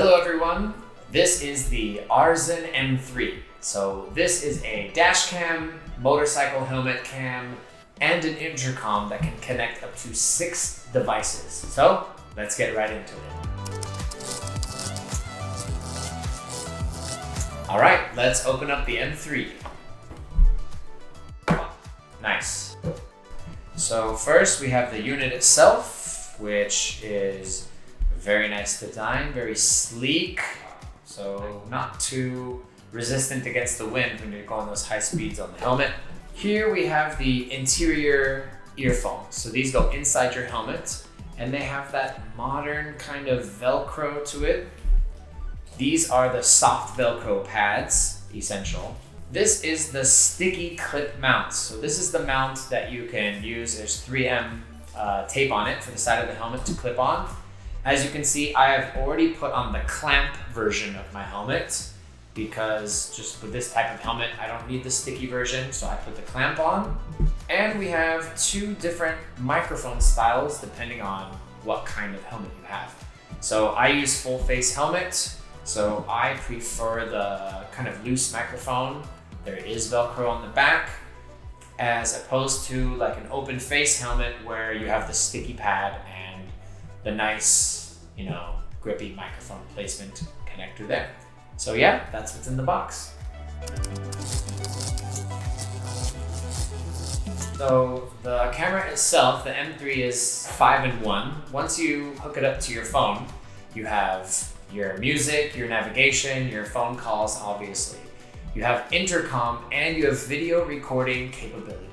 Hello everyone, this is the Arzin M3. So this is a dash cam, motorcycle helmet cam, and an intercom that can connect up to 6 devices. So let's get right into it. All right, let's open up the M3. Nice. So first we have the unit itself, which is very nice design, very sleek, so not too resistant against the wind when you're going those high speeds on the helmet. Here we have the interior earphones. So these go inside your helmet and they have that modern kind of Velcro to it. These are the soft Velcro pads, essential. This is the sticky clip mount. So this is the mount that you can use. There's 3M tape on it for the side of the helmet to clip on. As you can see, I have already put on the clamp version of my helmet because just with this type of helmet, I don't need the sticky version, so I put the clamp on. And we have 2 different microphone styles depending on what kind of helmet you have. So I use full face helmet, so I prefer the kind of loose microphone. There is Velcro on the back, as opposed to like an open face helmet where you have the sticky pad and the nice, grippy microphone placement connector there. So yeah, that's what's in the box. So the camera itself, the M3 is 5-in-1. Once you hook it up to your phone, you have your music, your navigation, your phone calls, obviously. You have intercom and you have video recording capability.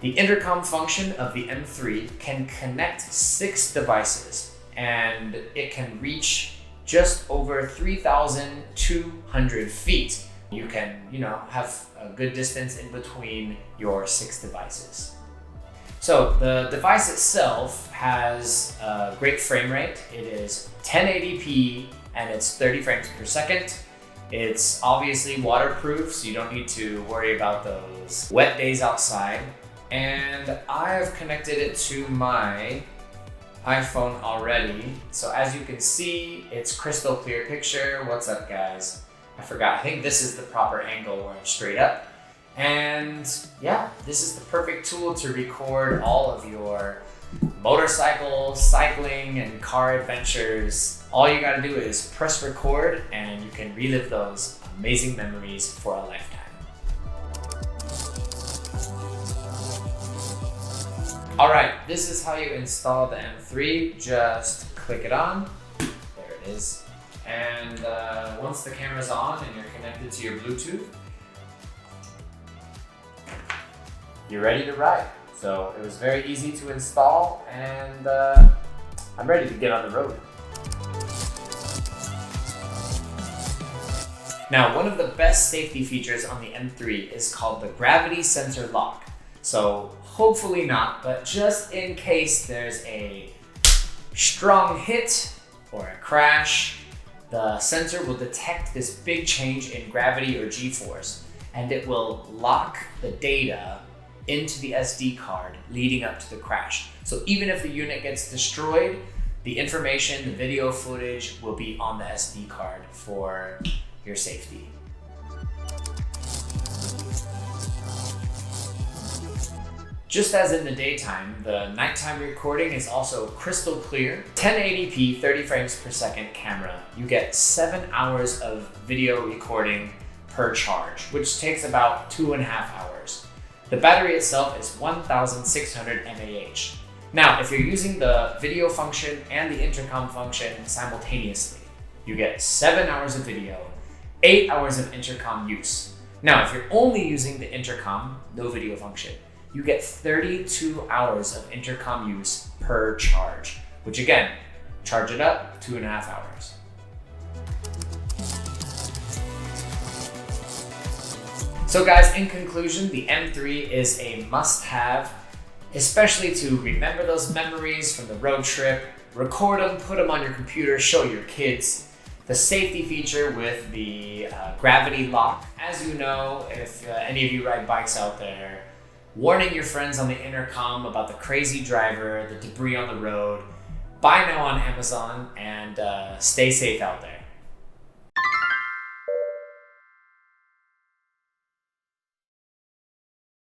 The intercom function of the M3 can connect 6 devices and it can reach just over 3,200 feet. You can, have a good distance in between your 6 devices. So the device itself has a great frame rate. It is 1080p and it's 30 frames per second. It's obviously waterproof, so you don't need to worry about those wet days outside. And I have connected it to my iPhone already. So as you can see, it's crystal clear picture. What's up, guys? I forgot. I think this is the proper angle where I'm straight up. And yeah, this is the perfect tool to record all of your motorcycle, cycling, and car adventures. All you gotta do is press record and you can relive those amazing memories for a lifetime. All right, this is how you install the M3. Just click it on. There it is. And once the camera's on and you're connected to your Bluetooth, you're ready to ride. So it was very easy to install and I'm ready to get on the road. Now, one of the best safety features on the M3 is called the gravity sensor lock. So hopefully not, but just in case there's a strong hit or a crash, the sensor will detect this big change in gravity or G-force, and it will lock the data into the SD card leading up to the crash. So even if the unit gets destroyed, the information, the video footage will be on the SD card for your safety. Just as in the daytime, the nighttime recording is also crystal clear. 1080p, 30 frames per second camera. You get 7 hours of video recording per charge, which takes about 2.5 hours. The battery itself is 1,600 mAh. Now, if you're using the video function and the intercom function simultaneously, you get 7 hours of video, 8 hours of intercom use. Now, if you're only using the intercom, no video function, you get 32 hours of intercom use per charge, which again, charge it up, 2.5 hours. So guys, in conclusion, the M3 is a must-have, especially to remember those memories from the road trip, record them, put them on your computer, show your kids. The safety feature with the gravity lock. As you know, if any of you ride bikes out there, warning your friends on the intercom about the crazy driver, the debris on the road. Buy now on Amazon and stay safe out there.